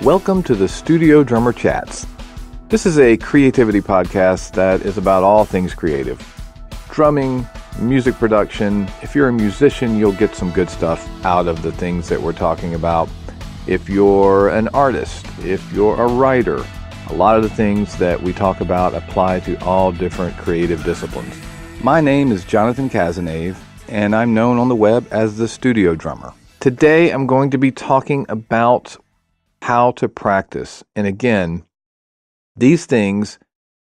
Welcome to the Studio Drummer Chats. This is a creativity podcast that is about all things creative. Drumming, music production. If you're a musician, you'll get some good stuff out of the things that we're talking about. If you're an artist, if you're a writer, a lot of the things that we talk about apply to all different creative disciplines. My name is Jonathan Cazenave, and I'm known on the web as the Studio Drummer. Today, I'm going to be talking about how to practice. And again, these things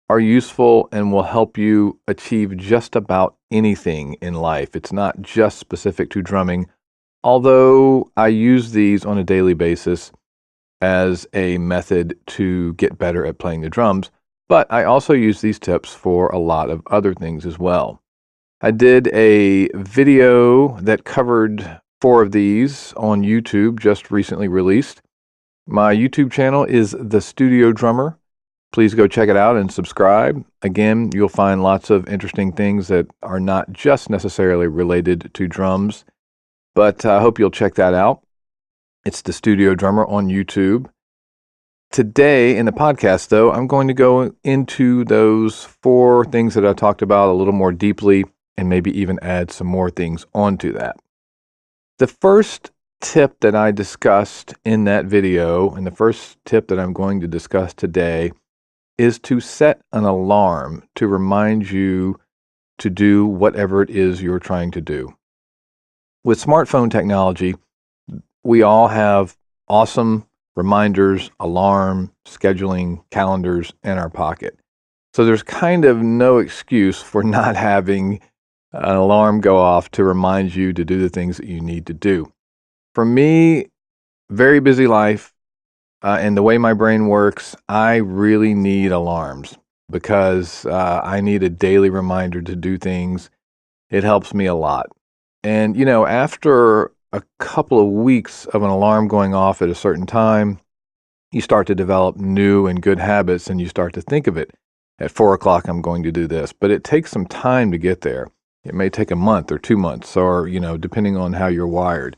are useful and will help you achieve just about anything in life. It's not just specific to drumming, although I use these on a daily basis as a method to get better at playing the drums, but I also use these tips for a lot of other things as well. I did a video that covered 4 of these on YouTube, just recently released. My YouTube channel is TheStudioDrummer. Please go check it out and subscribe. Again, you'll find lots of interesting things that are not just necessarily related to drums, but I hope you'll check that out. It's The Studio Drummer on YouTube. Today in the podcast, though, I'm going to go into those 4 things that I talked about a little more deeply and maybe even add some more things onto that. The first tip that I discussed in that video, and the first tip that I'm going to discuss today, is to set an alarm to remind you to do whatever it is you're trying to do. With smartphone technology, we all have awesome reminders, alarm, scheduling, calendars in our pocket. So there's kind of no excuse for not having an alarm go off to remind you to do the things that you need to do. For me, very busy life, and the way my brain works, I really need alarms because I need a daily reminder to do things. It helps me a lot. And, after a couple of weeks of an alarm going off at a certain time, you start to develop new and good habits, and you start to think of it. At 4 o'clock, I'm going to do this. But it takes some time to get there. It may take a month or 2 months, or, depending on how you're wired.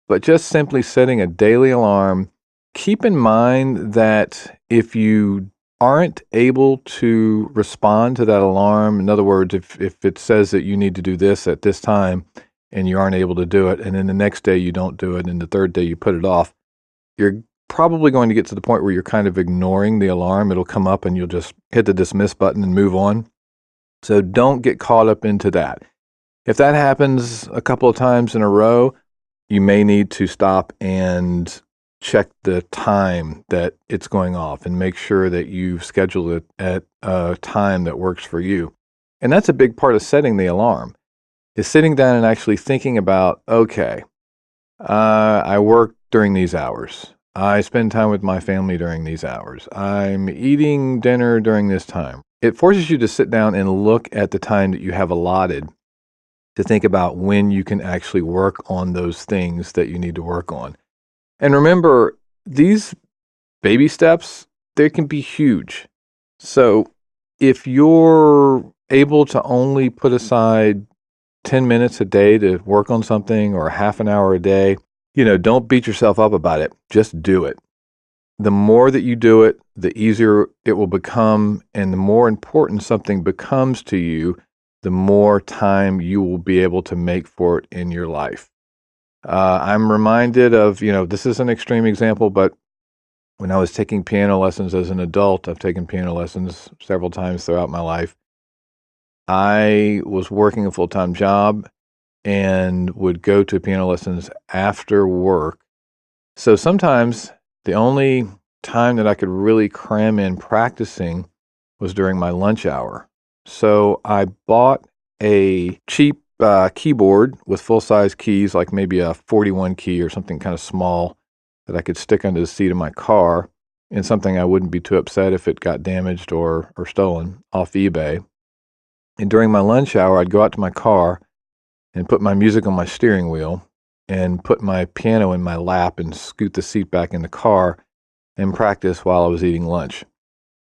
But just simply setting a daily alarm, keep in mind that if you aren't able to respond to that alarm, in other words, if it says that you need to do this at this time and you aren't able to do it, and then the next day you don't do it, and the third day you put it off, you're probably going to get to the point where you're kind of ignoring the alarm. It'll come up and you'll just hit the dismiss button and move on. So don't get caught up into that. If that happens a couple of times in a row, you may need to stop and check the time that it's going off and make sure that you've scheduled it at a time that works for you. And that's a big part of setting the alarm, is sitting down and actually thinking about, okay, I work during these hours. I spend time with my family during these hours. I'm eating dinner during this time. It forces you to sit down and look at the time that you have allotted to think about when you can actually work on those things that you need to work on. And remember, these baby steps, they can be huge. So if you're able to only put aside 10 minutes a day to work on something, or half an hour a day, don't beat yourself up about it. Just do it. The more that you do it, the easier it will become, and the more important something becomes to you, the more time you will be able to make for it in your life. I'm reminded of, this is an extreme example, but when I was taking piano lessons as an adult, I've taken piano lessons several times throughout my life. I was working a full-time job and would go to piano lessons after work. So sometimes the only time that I could really cram in practicing was during my lunch hour. So I bought a cheap keyboard with full-size keys, like maybe a 41 key or something kind of small that I could stick under the seat of my car, and something I wouldn't be too upset if it got damaged or stolen off eBay. And during my lunch hour, I'd go out to my car and put my music on my steering wheel and put my piano in my lap and scoot the seat back in the car and practice while I was eating lunch.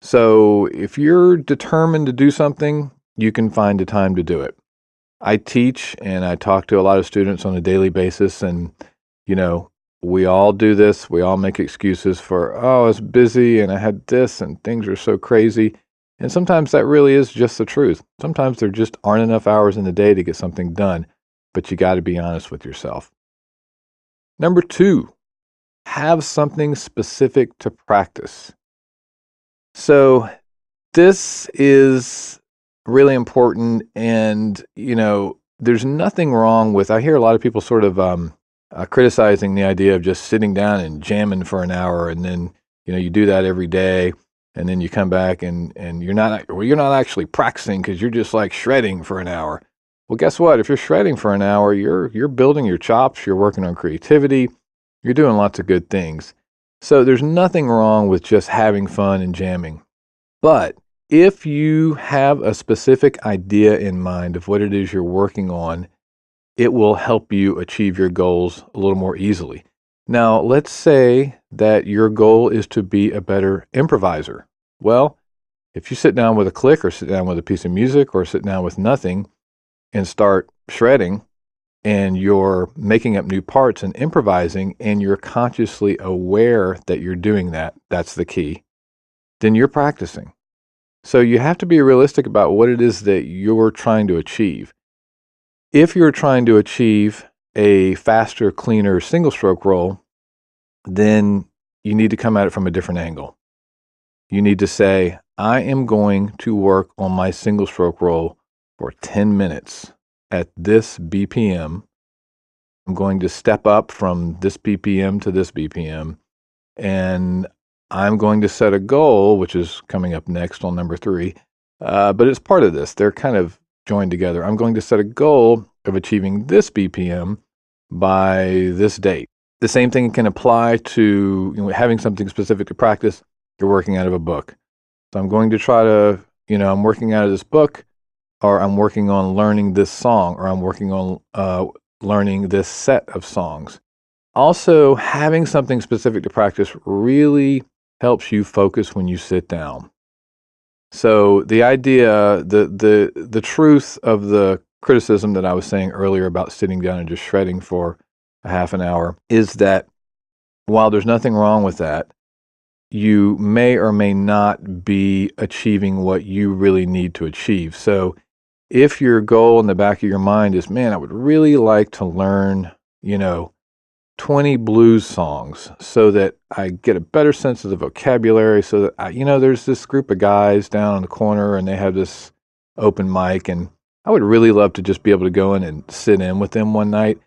So if you're determined to do something, you can find a time to do it. I teach and I talk to a lot of students on a daily basis, and we all do this. We all make excuses for, oh, it's busy and I had this and things are so crazy. And sometimes that really is just the truth. Sometimes there just aren't enough hours in the day to get something done, but you got to be honest with yourself. Number 2, have something specific to practice. So this is really important. And, there's nothing wrong with, I hear a lot of people sort of criticizing the idea of just sitting down and jamming for an hour. And then, you do that every day. And then you come back and you're not actually practicing because you're just like shredding for an hour. Well, guess what? If you're shredding for an hour, you're building your chops, you're working on creativity, you're doing lots of good things. So there's nothing wrong with just having fun and jamming. But if you have a specific idea in mind of what it is you're working on, it will help you achieve your goals a little more easily. Now, let's say that your goal is to be a better improviser. Well, if you sit down with a click or sit down with a piece of music or sit down with nothing and start shredding and you're making up new parts and improvising and you're consciously aware that you're doing that, that's the key, then you're practicing. So you have to be realistic about what it is that you're trying to achieve. If you're trying to achieve a faster, cleaner single stroke roll, then you need to come at it from a different angle. You need to say, I am going to work on my single stroke roll for 10 minutes at this BPM. I'm going to step up from this BPM to this BPM, and I'm going to set a goal, which is coming up next on number 3, but it's part of this. They're kind of joined together. I'm going to set a goal of achieving this BPM by this date. The same thing can apply to having something specific to practice. You're working out of a book. So I'm going to try to, I'm working out of this book, or I'm working on learning this song, or I'm working on learning this set of songs. Also, having something specific to practice really helps you focus when you sit down. So the idea, the truth of the criticism that I was saying earlier about sitting down and just shredding for a half an hour is that while there's nothing wrong with that, you may or may not be achieving what you really need to achieve. So if your goal in the back of your mind is, man, I would really like to learn, 20 blues songs so that I get a better sense of the vocabulary, so that there's this group of guys down in the corner and they have this open mic, and I would really love to just be able to go in and sit in with them one night.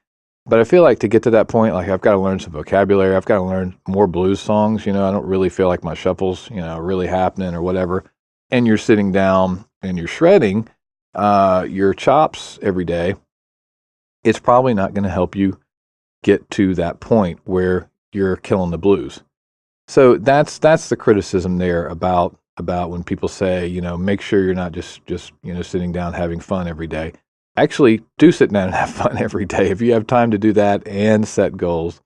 But I feel like to get to that point, like I've got to learn some vocabulary. I've got to learn more blues songs. I don't really feel like my shuffles, really happening or whatever. And you're sitting down and you're shredding your chops every day. It's probably not going to help you get to that point where you're killing the blues. So that's the criticism there about when people say, make sure you're not just sitting down having fun every day. Actually, do sit down and have fun every day. If you have time to do that and set goals,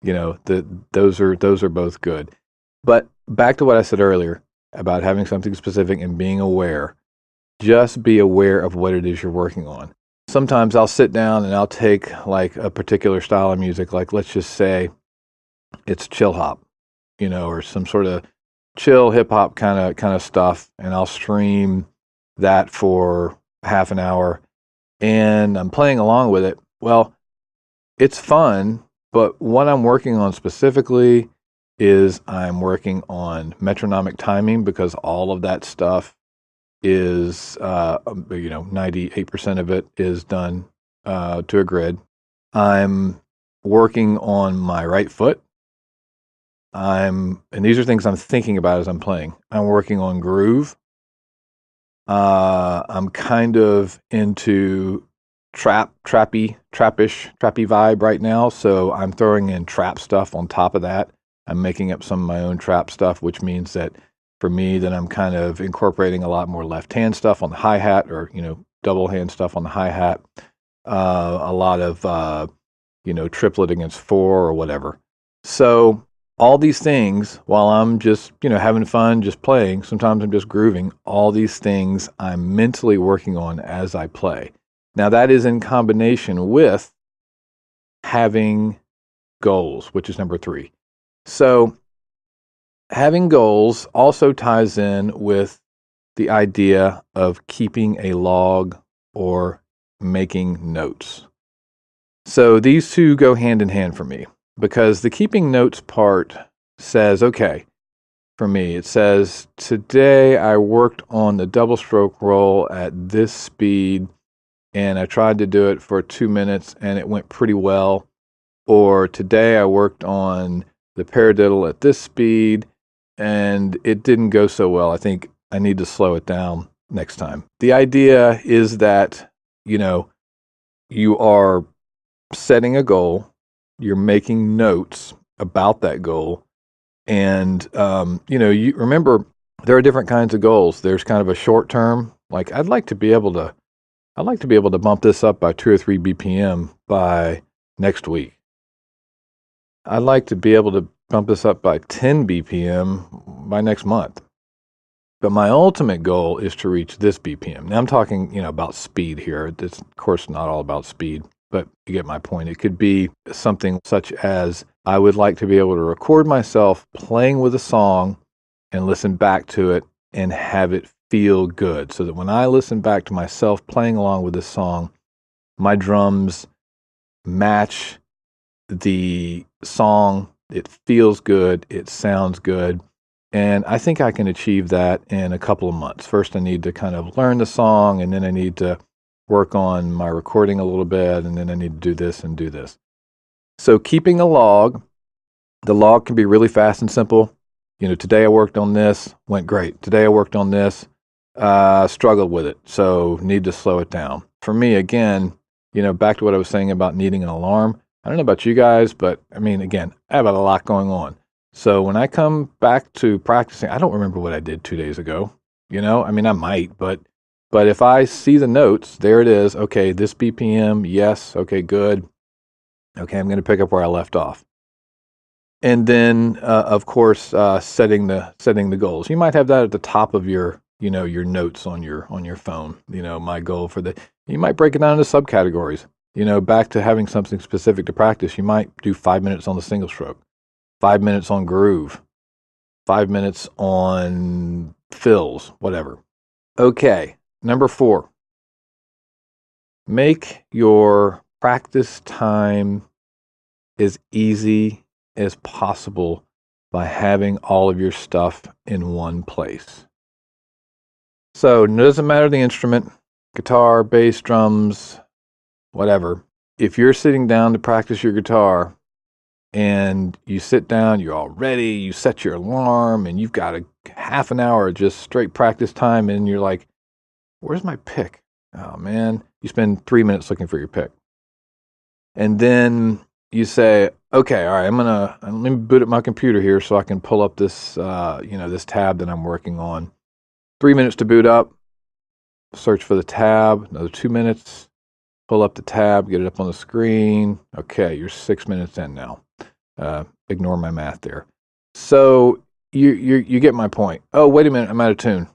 those are both good. But back to what I said earlier about having something specific and being aware. Just be aware of what it is you're working on. Sometimes I'll sit down and I'll take like a particular style of music, like let's just say it's chill hop, or some sort of chill hip hop kind of stuff, and I'll stream that for half an hour and I'm playing along with it. Well, it's fun, but what I'm working on specifically is I'm working on metronomic timing, because all of that stuff is, 98% of it is done to a grid. I'm working on my right foot. And these are things I'm thinking about as I'm playing. I'm working on groove. I'm kind of into trappish vibe right now. So I'm throwing in trap stuff on top of that. I'm making up some of my own trap stuff, which means that for me, that I'm kind of incorporating a lot more left hand stuff on the hi-hat, or, double hand stuff on the hi-hat. A lot of, triplet against 4 or whatever. So all these things, while I'm just, having fun, just playing, sometimes I'm just grooving, all these things I'm mentally working on as I play. Now that is in combination with having goals, which is number 3. So having goals also ties in with the idea of keeping a log or making notes. So these two go hand in hand for me, because the keeping notes part says, okay, for me, it says, today I worked on the double stroke roll at this speed, and I tried to do it for 2 minutes and it went pretty well. Or today I worked on the paradiddle at this speed and it didn't go so well. I think I need to slow it down next time. The idea is that, you are setting a goal, you're making notes about that goal. And, you remember there are different kinds of goals. There's kind of a short term, like I'd like to be able to bump this up by 2 or 3 BPM by next week. I'd like to be able to bump this up by 10 BPM by next month. But my ultimate goal is to reach this BPM. Now I'm talking, about speed here. It's of course not all about speed, but you get my point. It could be something such as I would like to be able to record myself playing with a song and listen back to it and have it feel good, so that when I listen back to myself playing along with this song, my drums match the song. It feels good. It sounds good. And I think I can achieve that in a couple of months. First, I need to kind of learn the song, and then I need to work on my recording a little bit, and then I need to do this and do this. So keeping a log, the log can be really fast and simple. Today I worked on this, went great. Today I worked on this, struggled with it, so need to slow it down. For me, again, back to what I was saying about needing an alarm. I don't know about you guys, but again, I have a lot going on. So when I come back to practicing, I don't remember what I did 2 days ago. I might, but if I see the notes, there it is. Okay, this BPM, yes. Okay, good. Okay, I'm going to pick up where I left off. And then, of course, setting the goals. You might have that at the top of your notes on your phone. My goal for you might break it down into subcategories. Back to having something specific to practice. You might do 5 minutes on the single stroke, 5 minutes on groove, 5 minutes on fills, whatever. Okay, number 4. Make your practice time as easy as possible by having all of your stuff in one place. So it doesn't matter the instrument, guitar, bass, drums, whatever. If you're sitting down to practice your guitar and you sit down, you're all ready, you set your alarm, and you've got a half an hour of just straight practice time, and you're like, where's my pick? Oh man, you spend 3 minutes looking for your pick. And then you say, okay, all right, let me boot up my computer here so I can pull up this, this tab that I'm working on. 3 minutes to boot up, search for the tab, another 2 minutes, pull up the tab, get it up on the screen. Okay, you're 6 minutes in now. Ignore my math there. So you get my point. Oh, wait a minute, I'm out of tune.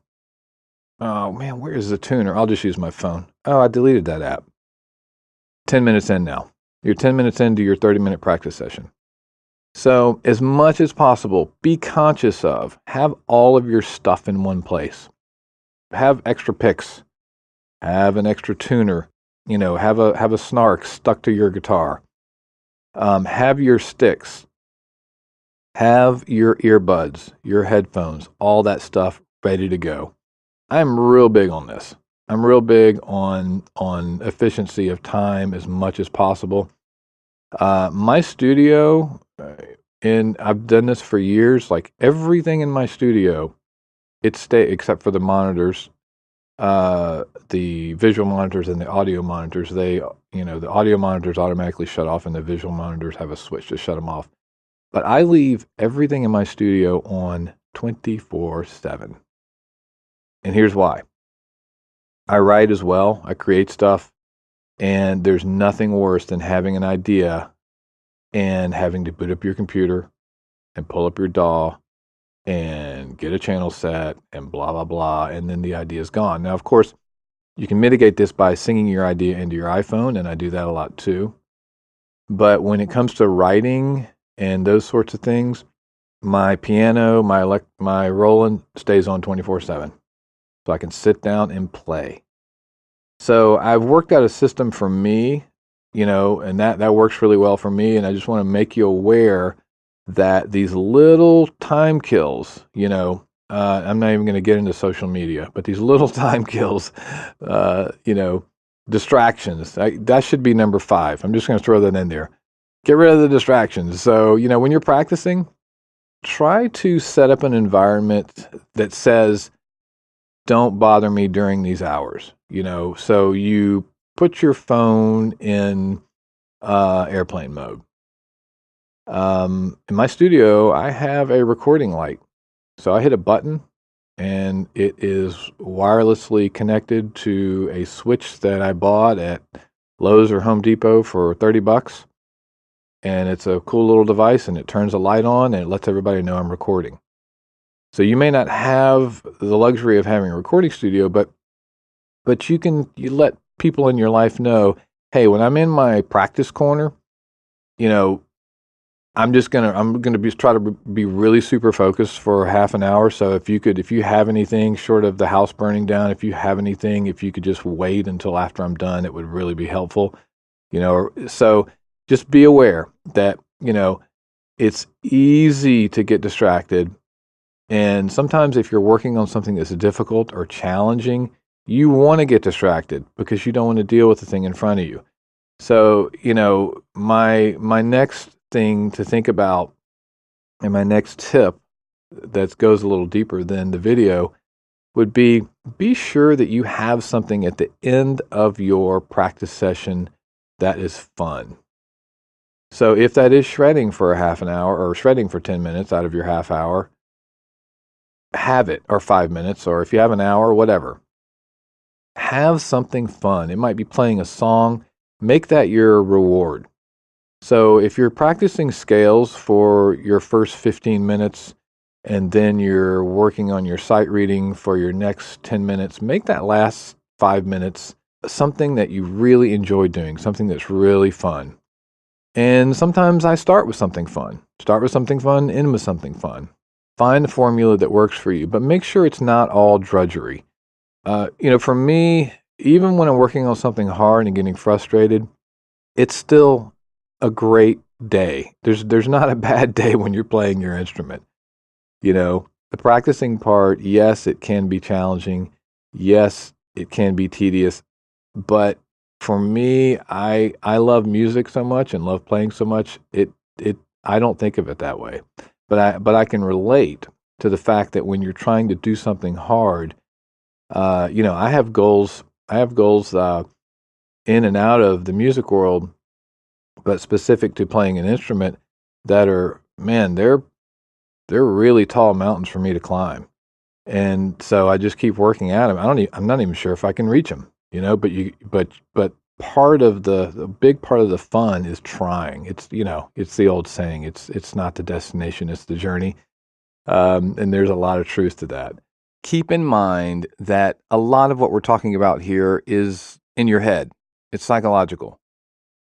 Oh man, where is the tuner? I'll just use my phone. Oh, I deleted that app. 10 minutes in now. You're 10 minutes into your 30-minute practice session. So as much as possible, be conscious of, have all of your stuff in one place. Have extra picks. Have an extra tuner. Have a snark stuck to your guitar. Have your sticks. Have your earbuds, your headphones, all that stuff ready to go. I'm real big on this. I'm real big on efficiency of time as much as possible. My studio, and I've done this for years, like everything in my studio, except for the monitors, the visual monitors and the audio monitors, the audio monitors automatically shut off and the visual monitors have a switch to shut them off. But I leave everything in my studio on 24/7. And here's why. I write as well. I create stuff. And there's nothing worse than having an idea and having to boot up your computer and pull up your DAW and get a channel set and blah, blah, blah. And then the idea is gone. Now, of course, you can mitigate this by singing your idea into your iPhone. And I do that a lot too. But when it comes to writing and those sorts of things, my piano, my Roland stays on 24/7. So I can sit down and play. So I've worked out a system for me, and that works really well for me. And I just want to make you aware that these little time kills, I'm not even going to get into social media, but these little time kills, distractions, that should be number 5. I'm just going to throw that in there. Get rid of the distractions. So, when you're practicing, try to set up an environment that says, don't bother me during these hours, so you put your phone in airplane mode. In my studio, I have a recording light. So I hit a button and it is wirelessly connected to a switch that I bought at Lowe's or Home Depot for $30. And it's a cool little device, and it turns a light on and it lets everybody know I'm recording. So you may not have the luxury of having a recording studio, but you let people in your life know, hey, when I'm in my practice corner, I'm gonna try to be really super focused for half an hour. So if you have anything short of the house burning down, if you could just wait until after I'm done, it would really be helpful. So just be aware that, it's easy to get distracted. And sometimes if you're working on something that's difficult or challenging, you want to get distracted because you don't want to deal with the thing in front of you. So, my next thing to think about, and my next tip that goes a little deeper than the video, would be sure that you have something at the end of your practice session that is fun. So if that is shredding for a half an hour or shredding for 10 minutes out of your half hour, have it, or 5 minutes, or if you have an hour, whatever. Have something fun. It might be playing a song. Make that your reward. So if you're practicing scales for your first 15 minutes and then you're working on your sight reading for your next 10 minutes, make that last 5 minutes something that you really enjoy doing, something that's really fun. And sometimes I start with something fun. End with something fun. Find the formula that works for you, but make sure it's not all drudgery. For me, even when I'm working on something hard and getting frustrated, it's still a great day. There's not a bad day when you're playing your instrument. The practicing part, yes, it can be challenging. Yes, it can be tedious. But for me, I love music so much and love playing so much. I don't think of it that way. But I can relate to the fact that when you're trying to do something hard, I have goals. In and out of the music world, but specific to playing an instrument that are, man, they're really tall mountains for me to climb. And so I just keep working at them. I'm not even sure if I can reach them, but part of the big part of the fun is trying. It's the old saying, it's not the destination, it's the journey. And there's a lot of truth to that. Keep in mind that a lot of what we're talking about here is in your head. It's psychological.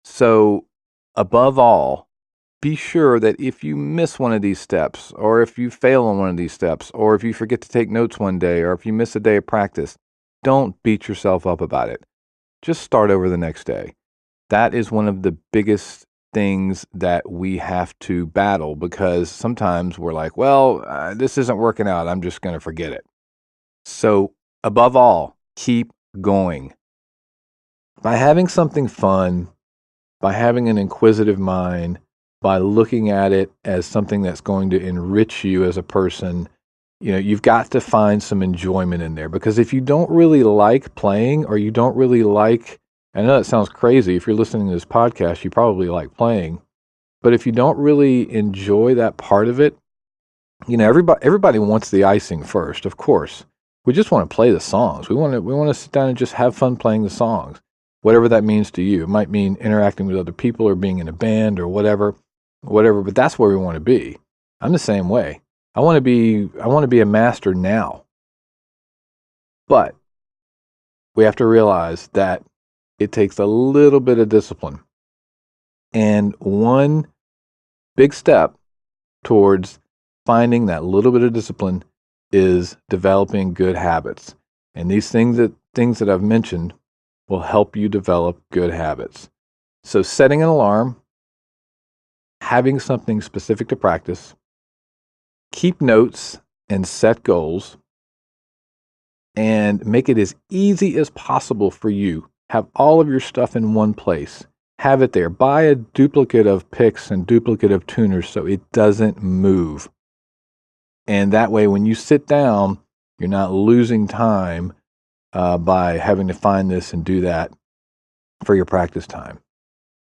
So above all, be sure that if you miss one of these steps, or if you fail on one of these steps, or if you forget to take notes one day, or if you miss a day of practice, don't beat yourself up about it. Just start over the next day. That is one of the biggest things that we have to battle, because sometimes we're like, well, this isn't working out, I'm just going to forget it. So above all, keep going. By having something fun, by having an inquisitive mind, by looking at it as something that's going to enrich you as a person, you've got to find some enjoyment in there. Because if you don't really like playing, or you don't really like, I know that sounds crazy. If you're listening to this podcast, you probably like playing. But if you don't really enjoy that part of it, everybody wants the icing first, of course. We just want to play the songs. We want to sit down and just have fun playing the songs, whatever that means to you. It might mean interacting with other people or being in a band or whatever, but that's where we want to be. I'm the same way. I want to be a master now. But we have to realize that it takes a little bit of discipline. And one big step towards finding that little bit of discipline is developing good habits. And these things that I've mentioned will help you develop good habits. So setting an alarm, having something specific to practice, keep notes and set goals, and make it as easy as possible for you. Have all of your stuff in one place. Have it there. Buy a duplicate of picks and duplicate of tuners so it doesn't move. And that way, when you sit down, you're not losing time by having to find this and do that for your practice time.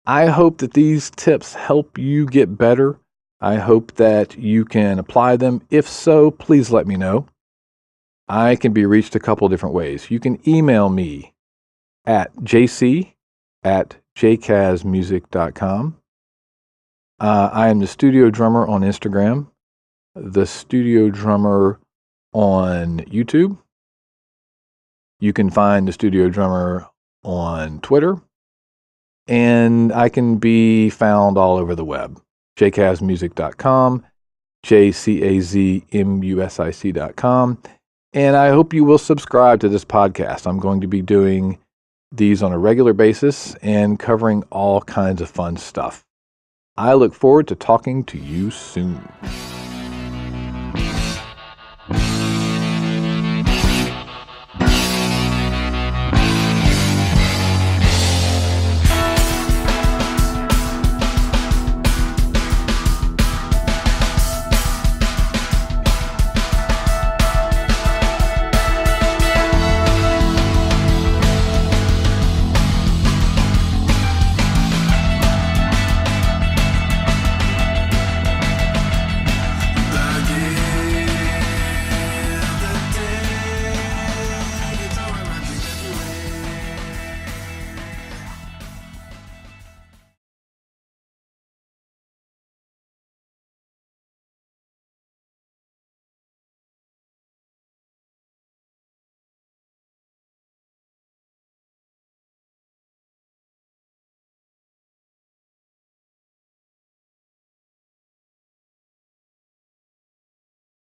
I hope that these tips help you get better. I hope that you can apply them. If so, please let me know. I can be reached a couple different ways. You can email me at jc@jcasmusic.com. I am the Studio Drummer on Instagram, the Studio Drummer on YouTube. You can find the Studio Drummer on Twitter, and I can be found all over the web. jcasmusic.com, jcazmusic.com. And I hope you will subscribe to this podcast. I'm going to be doing these on a regular basis and covering all kinds of fun stuff. I look forward to talking to you soon.